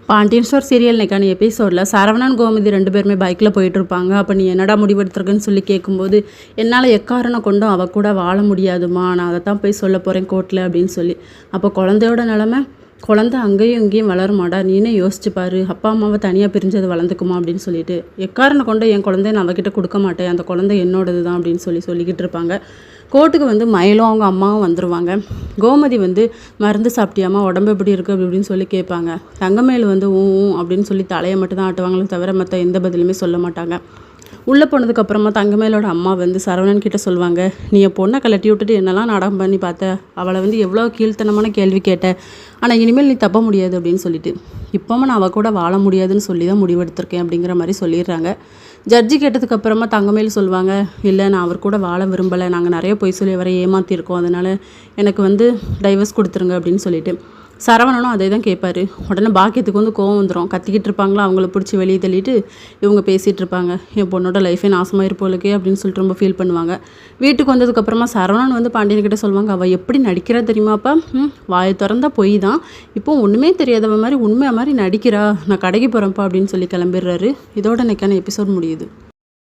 Pandian store serial இன்னைக்கான எபிசோடில் சரவணன் கோமதி 2 பேருமே பைக்கில் போயிட்டுருப்பாங்க. அப்போ நீ என்னடா முடிவெடுத்துருக்குன்னு சொல்லி கேட்கும்போது, என்னால் எக்காரணம் கொண்டும் அவள் கூட வாழ முடியாதுமா, நான் அதை தான் போய் சொல்ல போகிறேன் கோர்ட்டில் அப்படின்னு சொல்லி. அப்போ குழந்தையோட நிலமை, குழந்தை அங்கேயும் இங்கேயும் வளருமாடா, நீனே யோசிச்சு பாரு, அப்பா அம்மாவை தனியாக பிரிஞ்சது வளர்ந்துக்குமா அப்படின்னு சொல்லிட்டு, எக்காரணம் கொண்டு என் குழந்தைய நான் அவகிட்ட கொடுக்க மாட்டேன், அந்த குழந்தை என்னோடது தான் அப்படின்னு சொல்லிக்கிட்டு இருப்பாங்க. கோர்ட்டுக்கு மயிலும் அவங்க அம்மாவும் வந்துடுவாங்க. கோமதி மருந்து சாப்பிட்டியாமா, உடம்பு எப்படி இருக்குது அப்படி இப்படின்னு சொல்லி கேட்பாங்க. தங்கமேல் ஊ அப்படின்னு சொல்லி தலையை மட்டும் தான் ஆட்டுவாங்களே தவிர மற்ற எந்த பதிலுமே சொல்ல மாட்டாங்க. உள்ளே போனதுக்கப்புறமா தங்கமேலோட அம்மா சரவணன் கிட்ட சொல்லுவாங்க, நீ என் பொண்ணை கலட்டி விட்டுட்டு என்னெல்லாம் நாடகம் பண்ணி பார்த்த, அவளை எவ்வளோ கீழ்த்தனமான கேள்வி கேட்ட, ஆனால் இனிமேல் நீ தப்ப முடியாது அப்படின்னு சொல்லிட்டு, இப்போவும் நான் அவள் கூட வாழ முடியாதுன்னு சொல்லி தான் முடிவெடுத்திருக்கேன் அப்படிங்கிற மாதிரி சொல்லிடுறாங்க. ஜட்ஜி கேட்டதுக்கப்புறமா தங்கமேல் சொல்லுவாங்க, இல்லை நான் அவர் கூட வாழ விரும்பலை, நாங்கள் நிறைய பொய் சொல்லி அவரை ஏமாற்றிருக்கோம், அதனால் எனக்கு டைவர்ஸ் கொடுத்துருங்க அப்படின்னு சொல்லிட்டு. சரவணனும் அதே தான் கேட்பாரு. உடனே பாக்கியத்துக்கு கோவம் வந்துடும். கத்திக்கிட்டு இருப்பாங்களா, அவங்கள பிடிச்சி வெளியே தள்ளிட்டு இவங்க பேசிகிட்டு இருப்பாங்க. என் பொண்ணோட லைஃபே நாசமாயிருப்போலுக்கே அப்படின்னு சொல்லிட்டு ரொம்ப ஃபீல் பண்ணுவாங்க. வீட்டுக்கு வந்ததுக்கப்புறமா சரவணன் பாண்டியன்கிட்ட சொல்லுவாங்க, அவள் எப்படி நடிக்கிறா தெரியுமாப்பா, வாயை திறந்தா பொய் தான், இப்போ ஒன்றுமே தெரியாதவ மாதிரி உண்மையாக மாதிரி நடிக்கிறா, நான் கடைக்கு போகிறேன்ப்பா அப்படின்னு சொல்லி கிளம்பிடுறாரு. இதோட இன்னைக்கான எபிசோட் முடியுது.